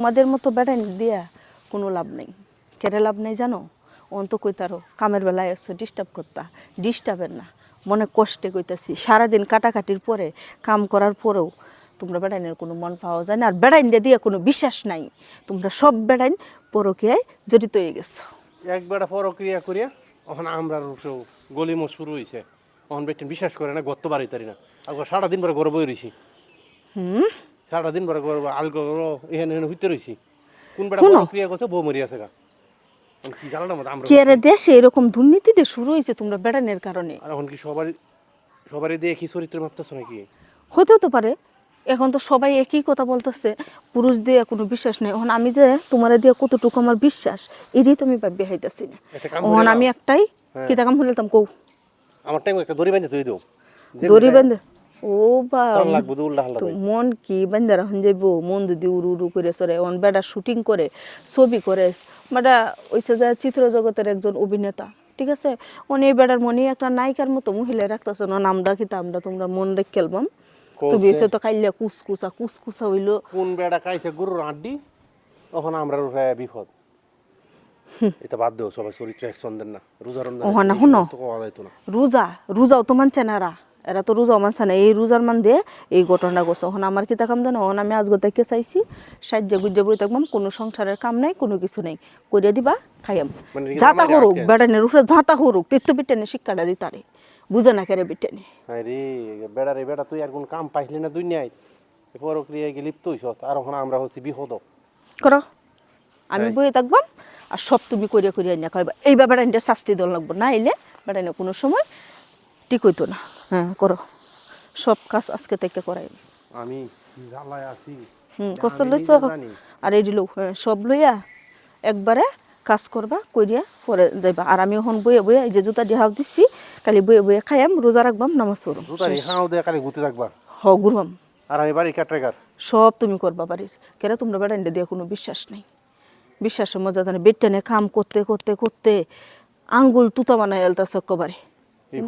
আমাদের মতো বেড়াই দিয়া কোনো লাভ নেই। কেড়ে লাভ নেই জানো? অন্ত কইতারো কামের বেলায় এসে ডিস্টার্ব করতা, ডিস্টার্বের না, মনে কষ্টে কইতাছি। সারাদিন কাটাকাটির পরে কাম করার পরেও তোমরা বেড়াইনের কোনো মন পাওয়া যায় না। আর বেড়াইন দিয়ে কোনো বিশ্বাস নাই। তোমরা সব বেড়াইন পরকীয়ায় জড়িত হয়ে গেছো। এক বেড়া পরক্রিয়া করিয়া এখন আমরা গলিমো শুরু হয়েছে। এখন বেটেন বিশ্বাস করে না, গত্ত বাড়ি তারি না। আগে সারাদিন পরে গর্ব রয়েছি। সারাদিন পরে গর্ব আলগ এখানে হইতে রয়েছি। কোন বেড়া পরক্রিয়া করছে বউ মরিয়াছে গা। কি জানো না আমরা কেরে দেশে এরকম দুর্নীতিটা শুরু হয়েছে তোমরা বেড়ানের কারণে। আর এখন কি সবারই দেখি চরিত্র মাপতেছ নাকি? হতেও তো পারে। এখন তো সবাই একই কথা বলতেছে, পুরুষ দিয়ে কোনো বিশ্বাস নেই। এখন আমি যে তোমার দিয়ে কতটুকু আমার বিশ্বাস, এরই তো আমি ভাবি হাইতাছি না। এখন আমি একটাই কি কাম হইলাম কৌ আমার টাইম একটা দড়ি বেঁধে তুই দাও। দড়ি বেঁধে ও বা লাগবে উল্টা হাল্লা মন কি বেঁধে রাখুন যাইব? মন যদি উড়ু উড়ু করে সরে অন বেটা শুটিং করে ছবি করে বেটা ওইসে যায় চিত্র জগতের একজন অভিনেতা, ঠিক আছে? অন এই বেটার মনে একটা নায়িকার মতো মহিলা রাখতেছে না। নামটা কি আমরা তোমরা মন রেখে খেলবাম। তুমি এসে তো খাইলে কুসকুসা হইলো। কোন বেড়া খাইছে গরুর হাড্ডি, তখন আমরা বিপদ। এটা বাদ দেও, সবাই চরিত্র একজন দেন না। রোজা রোজাও তো মানছে না এরা তো রোজাও মানছে না। এই রোজার মান দিয়ে এই ঘটনা করছে। এখন আমার কি কাম দেন? এখন আমি আজকে থেকে চাইছি সাহায্য গুজ্জে বই থাকবাম, কোনো সংসারের কাম নাই, কোনো কিছু নেই, করিয়া দিবা খাইয়াম। ঝাঁতা করুক বেড়ানের উপরে, ঝাঁতা করুক, তীর্থ বিটেনে শিক্ষাটা দিতারে বুঝে না কেরে বিটেনে। বেড়া রে বেড়া, তুই আর কোন কাম পাইলি না দুনিয়ায়, পরক্রিয়ায় লিপ্ত হইছ। আর এখন আমরা হচ্ছি বিপদ করো। আমি বইয়ে থাকবাম আর সব তুমি করিয়া করিয়া নিয়ে খাইবা। এই ব্যাপারটা এটা শাস্তি দল লাগবো না, এলে বেড়াই না কোনো সময় ঠিক হইতো না। হ্যাঁ করো, সব কাজ আজকে থেকে করাই। আমি জ্বালায় আছি। কষ্ট লইছ আর এই দিল সব লইয়া একবারে কাজ করবা, করিয়া পরে যাইবা। আর আমি এখন বইয়ে বইয়ে এই যে জুতা দিয়ে হাও দিচ্ছি, কালি বইয়ে বইয়ে খাইয়াম, রোজা রাখবাম, নামাজ পড়ম, হ ঘুরবাম। আর আমি বাড়ি কাটরেগার সব তুমি করবা বাড়ির। কেন তোমরা বেড়াইন্ডে দিয়ে কোনো বিশ্বাস নেই। বিশ্বাসের মজা জানে বেটেনে কাম করতে করতে করতে আঙ্গুল তুতা বানায় এলতাছে একেবারে।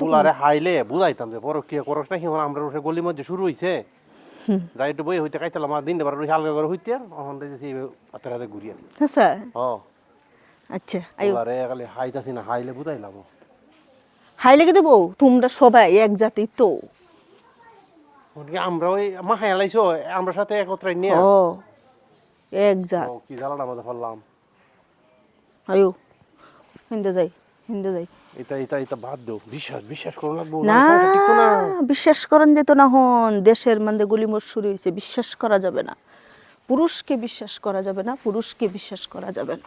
বুলারে হাইলে বুঝাইতাম যে পরক্রিয়া করস নাকি। আমরা উঠে গলির মধ্যে শুরু হইছে, যাই একটু বই হইতে খাইতাম। আমার দিন বার হালকা করে হইতে এখন দেখছি হাতে হাতে ঘুরিয়ে। আচ্ছা ও আচ্ছা আইও আরে খালি হাইতাছি না, হাইলে বুঝাইলাম। হাইলে কি দেবো? তোমরা সবাই এক জাতি তো। আমরা ওই মা হাইলাইছো আমরা সাথে একত্রাই নিয়ে ও এক জাত। কি জ্বালাটা মধ্যে ফেললাম। আইও হিন্দে যাই, হিন্দে যাই। এটা বাদ দাও। বিশ্বাস করো লাগবো না, বিশ্বাস করেন যেত না। হন দেশের মধ্যে গুলিমত শুরু হয়েছে, বিশ্বাস করা যাবে না। পুরুষকে বিশ্বাস করা যাবে না, পুরুষকে বিশ্বাস করা যাবে না।